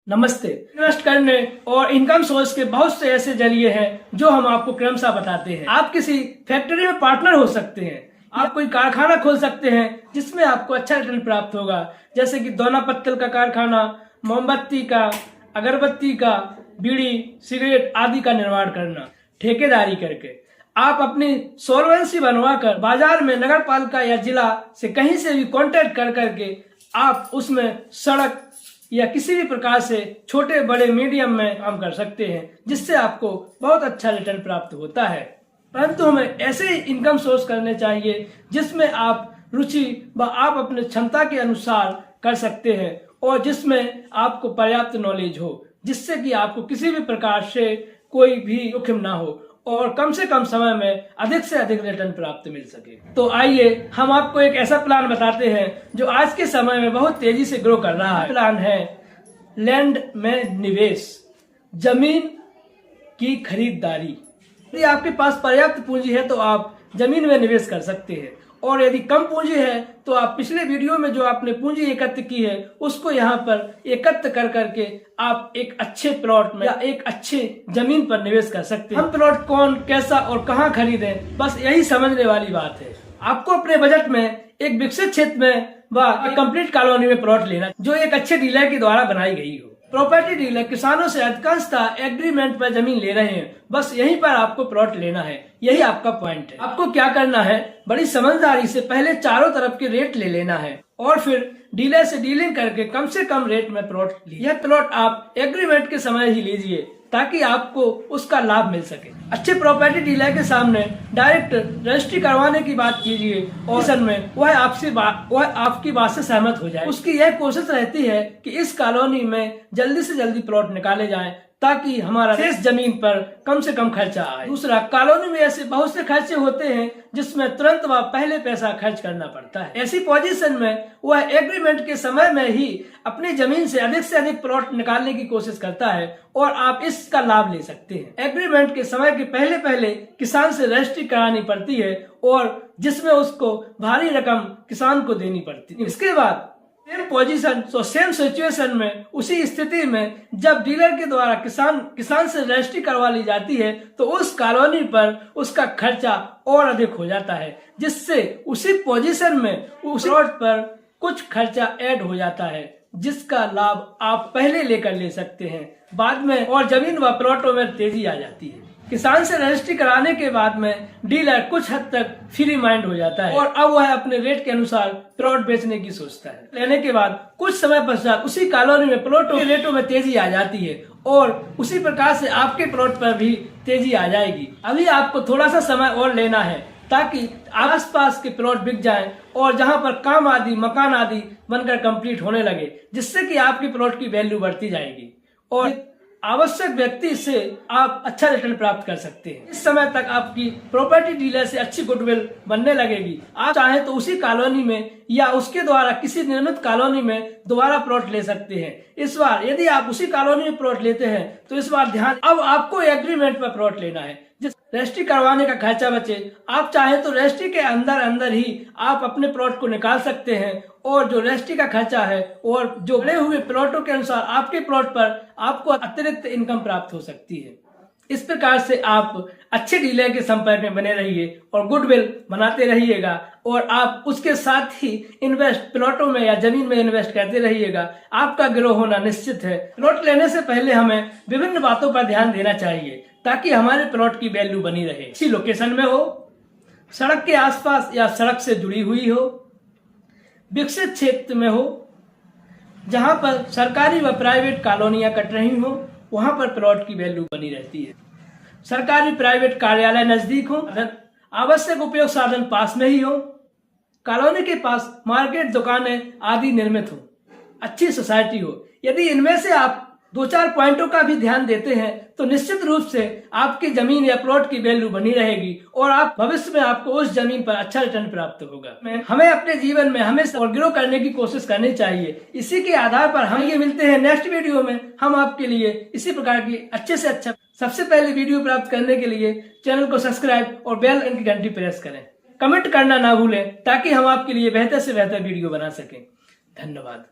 नमस्ते। इन्वेस्ट करने और इनकम सोर्स के बहुत से ऐसे जरिए हैं जो हम आपको क्रमशः बताते हैं। आप किसी फैक्ट्री में पार्टनर हो सकते हैं, आप कोई कारखाना खोल सकते हैं जिसमें आपको अच्छा रिटर्न प्राप्त होगा, जैसे कि दोना पत्तल का कारखाना, मोमबत्ती का, अगरबत्ती का, बीड़ी, सिगरेट आदि का निर्माण करना ठेकेदारी करके। आप अपनी सॉल्वेंसी बनवाकर बाजार में नगर पालिका या जिला से कहीं से भी कॉन्टेक्ट कर करके आप उसमें सड़क या किसी भी प्रकार से छोटे बड़े मीडियम में काम कर सकते हैं, जिससे आपको बहुत अच्छा रिटर्न प्राप्त होता है। परंतु हमें ऐसे इनकम सोर्स करने चाहिए जिसमें आप रुचि व आप अपने क्षमता के अनुसार कर सकते हैं और जिसमें आपको पर्याप्त नॉलेज हो, जिससे कि आपको किसी भी प्रकार से कोई भी जोखिम ना हो और कम से कम समय में अधिक से अधिक रिटर्न प्राप्त मिल सके। तो आइए हम आपको एक ऐसा प्लान बताते हैं जो आज के समय में बहुत तेजी से ग्रो कर रहा है। प्लान है लैंड में निवेश, जमीन की खरीदारी। यदि आपके पास पर्याप्त पूंजी है तो आप जमीन में निवेश कर सकते हैं, और यदि कम पूंजी है तो आप पिछले वीडियो में जो आपने पूंजी एकत्र की है उसको यहाँ पर एकत्र कर करके आप एक अच्छे प्लॉट में या एक अच्छे जमीन पर निवेश कर सकते हैं। हम प्लॉट कौन, कैसा और कहाँ खरीदें, बस यही समझने वाली बात है। आपको अपने बजट में एक विकसित क्षेत्र में व कंप्लीट कॉलोनी में प्लॉट लेना जो एक अच्छे डीलर के द्वारा बनाई गई हो। प्रॉपर्टी डीलर किसानों से अधिकांशतः एग्रीमेंट पर जमीन ले रहे हैं, बस यहीं पर आपको प्लॉट लेना है, यही आपका पॉइंट है। आपको क्या करना है, बड़ी समझदारी से पहले चारों तरफ के रेट ले लेना है और फिर डीलर से डीलिंग करके कम से कम रेट में प्लॉट लीजिए। यह प्लॉट आप एग्रीमेंट के समय ही लीजिए ताकि आपको उसका लाभ मिल सके। अच्छे प्रॉपर्टी डीलर के सामने डायरेक्ट रजिस्ट्री करवाने की बात कीजिए और में वह आपकी बात से सहमत हो जाए। उसकी यह कोशिश रहती है कि इस कॉलोनी में जल्दी से जल्दी प्लॉट निकाले जाएं ताकि हमारा शेष जमीन पर कम से कम खर्चा आए। दूसरा, कॉलोनी में ऐसे बहुत से खर्चे होते हैं जिसमें तुरंत वह पहले पैसा खर्च करना पड़ता है। ऐसी पोजीशन में वह एग्रीमेंट के समय में ही अपनी जमीन से अधिक प्लॉट निकालने की कोशिश करता है और आप इसका लाभ ले सकते हैं। एग्रीमेंट के समय के पहले किसान से रजिस्ट्री करानी पड़ती है और जिसमें उसको भारी रकम किसान को देनी पड़ती है। इसके बाद सेम पोजीशन सेम सिचुएशन में, उसी स्थिति में जब डीलर के द्वारा किसान से रजिस्ट्री करवा ली जाती है तो उस कॉलोनी पर उसका खर्चा और अधिक हो जाता है, जिससे उसी पोजीशन में उस प्लॉट पर कुछ खर्चा ऐड हो जाता है जिसका लाभ आप पहले लेकर ले सकते हैं बाद में, और जमीन व प्लॉटों में तेजी आ जाती है। किसान से रजिस्ट्री कराने के बाद में डीलर कुछ हद तक फ्री माइंड हो जाता है और अब वह अपने रेट के अनुसार प्लॉट बेचने की सोचता है। लेने के बाद कुछ समय पश्चात उसी कॉलोनी में प्लॉटों के रेटों में तेजी आ जाती है और उसी प्रकार से आपके प्लॉट पर भी तेजी आ जाएगी। अभी आपको थोड़ा सा समय और लेना है ताकि आसपास के प्लॉट बिक जाएं और जहां पर काम आदि मकान आदि बनकर कंप्लीट होने लगे, जिससे कि आपके प्लॉट की वैल्यू बढ़ती जाएगी और आवश्यक व्यक्ति से आप अच्छा रिटर्न प्राप्त कर सकते हैं। इस समय तक आपकी प्रॉपर्टी डीलर से अच्छी गुडविल बनने लगेगी। आप चाहे तो उसी कॉलोनी में या उसके द्वारा किसी निर्मित कॉलोनी में दोबारा प्लॉट ले सकते हैं। इस बार यदि आप उसी कॉलोनी में प्लॉट लेते हैं तो इस बार ध्यान, अब आपको एग्रीमेंट पर प्लॉट लेना है जिस रजिस्ट्री करवाने का खर्चा बचे। आप चाहे तो रजिस्ट्री के अंदर ही आप अपने प्लॉट को निकाल सकते हैं और जो रजिस्ट्री का खर्चा है और जो बड़े हुए प्लॉटों के अनुसार आपके प्लॉट पर आपको अतिरिक्त इनकम प्राप्त हो सकती है। इस प्रकार से आप अच्छे डीलर के संपर्क में बने रहिए और गुडविल बनाते रहिएगा और आप उसके साथ ही इन्वेस्ट प्लॉटों में या जमीन में इन्वेस्ट करते रहिएगा। आपका ग्रो होना निश्चित है। प्लॉट लेने से पहले हमें विभिन्न बातों पर ध्यान देना चाहिए ताकि हमारे प्लॉट की वैल्यू बनी रहे। अच्छी लोकेशन में हो, सड़क के आसपास या सड़क से जुड़ी हुई हो, विकसित क्षेत्र में हो, जहां पर सरकारी व प्राइवेट कॉलोनियां कट रही हो, वहां पर प्लॉट की वैल्यू बनी रहती है। सरकारी प्राइवेट कार्यालय नजदीक हो, आवश्यक उपयोग साधन पास में ही हो, कॉलोनी के पास मार्केट, दुकानें आदि निर्मित हो, अच्छी सोसाइटी हो। यदि इनमें से आप 2-4 पॉइंटों का भी ध्यान देते हैं तो निश्चित रूप से आपकी जमीन या प्लॉट की वैल्यू बनी रहेगी और आप भविष्य में आपको उस जमीन पर अच्छा रिटर्न प्राप्त होगा। हमें अपने जीवन में हमेशा और ग्रो करने की कोशिश करनी चाहिए। इसी के आधार पर हम ये मिलते हैं नेक्स्ट वीडियो में। हम आपके लिए इसी प्रकार की अच्छे से अच्छा सबसे पहले वीडियो प्राप्त करने के लिए चैनल को सब्सक्राइब और बेल की घंटी प्रेस करें। कमेंट करना ना भूलें ताकि हम आपके लिए बेहतर से बेहतर वीडियो बना सकें। धन्यवाद।